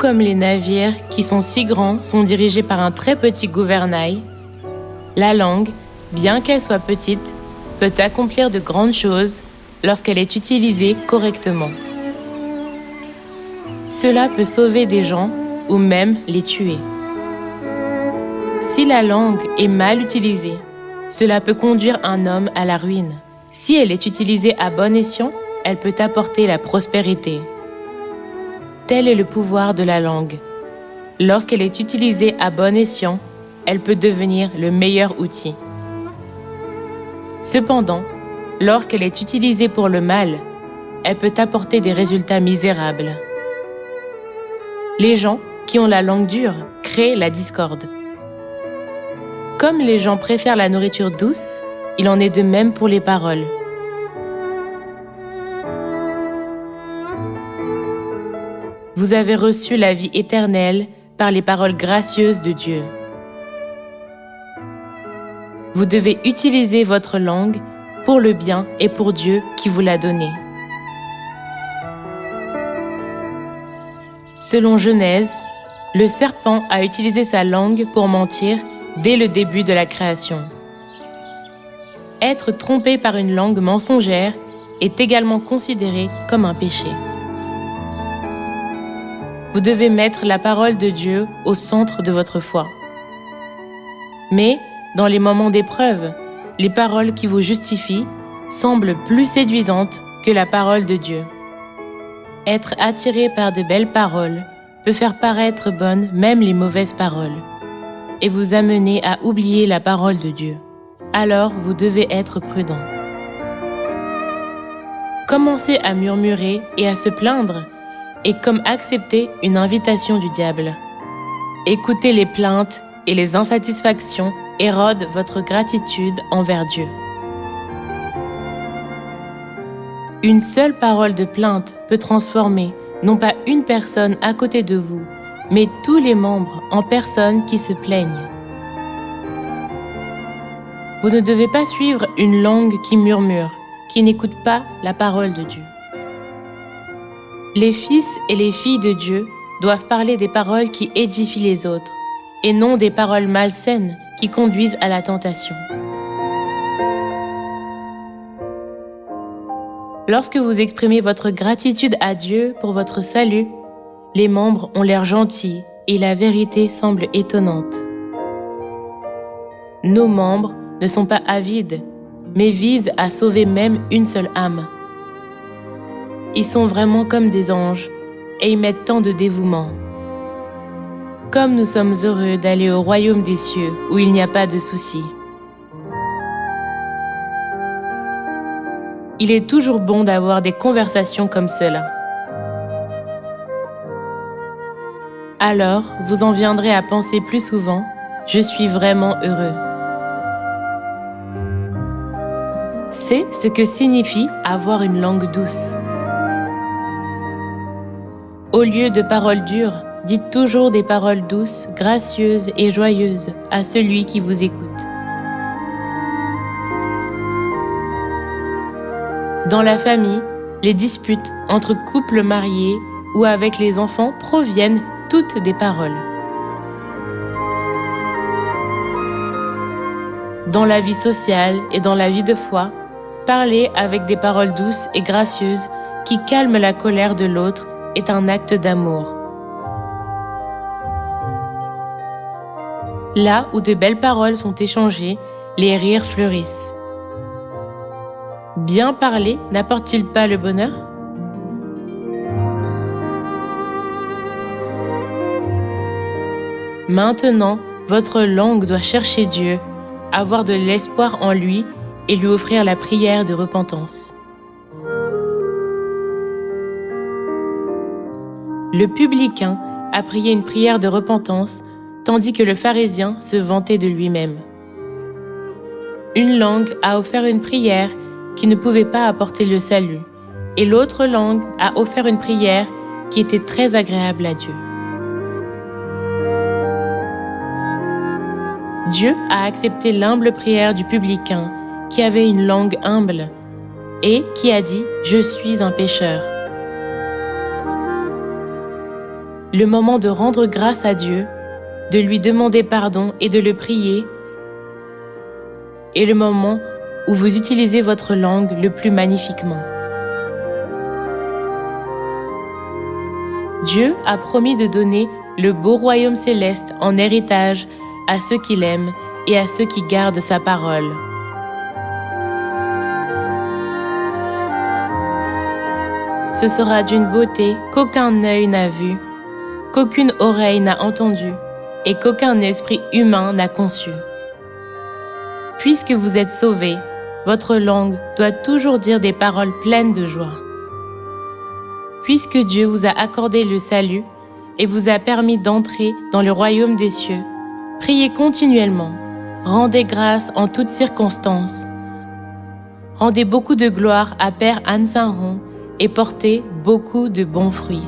comme les navires qui sont si grands sont dirigés par un très petit gouvernail, la langue, bien qu'elle soit petite, peut accomplir de grandes choses lorsqu'elle est utilisée correctement. Cela peut sauver des gens ou même les tuer. Si la langue est mal utilisée, cela peut conduire un homme à la ruine. Si elle est utilisée à bon escient, elle peut apporter la prospérité. Tel est le pouvoir de la langue. Lorsqu'elle est utilisée à bon escient, elle peut devenir le meilleur outil. Cependant, lorsqu'elle est utilisée pour le mal, elle peut apporter des résultats misérables. Les gens qui ont la langue dure créent la discorde. Comme les gens préfèrent la nourriture douce, il en est de même pour les paroles. Vous avez reçu la vie éternelle par les paroles gracieuses de Dieu. Vous devez utiliser votre langue pour le bien et pour Dieu qui vous l'a donné. Selon Genèse, le serpent a utilisé sa langue pour mentir dès le début de la création. Être trompé par une langue mensongère est également considéré comme un péché. Vous devez mettre la parole de Dieu au centre de votre foi. Mais, dans les moments d'épreuve, les paroles qui vous justifient semblent plus séduisantes que la parole de Dieu. Être attiré par de belles paroles peut faire paraître bonnes même les mauvaises paroles et vous amener à oublier la parole de Dieu. Alors, vous devez être prudent. Commencer à murmurer et à se plaindre est comme accepter une invitation du diable. Écouter les plaintes et les insatisfactions érodent votre gratitude envers Dieu. Une seule parole de plainte peut transformer non pas une personne à côté de vous, mais tous les membres en personnes qui se plaignent. Vous ne devez pas suivre une langue qui murmure, qui n'écoute pas la parole de Dieu. Les fils et les filles de Dieu doivent parler des paroles qui édifient les autres, et non des paroles malsaines qui conduisent à la tentation. Lorsque vous exprimez votre gratitude à Dieu pour votre salut, les membres ont l'air gentils et la vérité semble étonnante. Nos membres ne sont pas avides, mais visent à sauver même une seule âme. Ils sont vraiment comme des anges et y mettent tant de dévouement. Comme nous sommes heureux d'aller au royaume des cieux où il n'y a pas de soucis. Il est toujours bon d'avoir des conversations comme cela. Alors, vous en viendrez à penser plus souvent « Je suis vraiment heureux ». C'est ce que signifie avoir une langue douce. Au lieu de paroles dures, dites toujours des paroles douces, gracieuses et joyeuses à celui qui vous écoute. Dans la famille, les disputes entre couples mariés ou avec les enfants proviennent toutes des paroles. Dans la vie sociale et dans la vie de foi, parler avec des paroles douces et gracieuses qui calment la colère de l'autre est un acte d'amour. Là où de belles paroles sont échangées, les rires fleurissent. Bien parler n'apporte-t-il pas le bonheur ? Maintenant, votre langue doit chercher Dieu, avoir de l'espoir en lui et lui offrir la prière de repentance. Le publicain a prié une prière de repentance, tandis que le pharisien se vantait de lui-même. Une langue a offert une prière qui ne pouvait pas apporter le salut, et l'autre langue a offert une prière qui était très agréable à Dieu. Dieu a accepté l'humble prière du publicain qui avait une langue humble et qui a dit « Je suis un pécheur ». le moment de rendre grâce à Dieu, de lui demander pardon et de le prier, est le moment où vous utilisez votre langue le plus magnifiquement. Dieu a promis de donner le beau royaume céleste en héritage à ceux qui l'aiment et à ceux qui gardent sa parole. Ce sera d'une beauté qu'aucun œil n'a vue, qu'aucune oreille n'a entendue et qu'aucun esprit humain n'a conçu. Puisque vous êtes sauvés, votre langue doit toujours dire des paroles pleines de joie. Puisque Dieu vous a accordé le salut et vous a permis d'entrer dans le royaume des cieux, priez continuellement, rendez grâce en toutes circonstances. Rendez beaucoup de gloire à Père Anne Saint-Rond et portez beaucoup de bons fruits.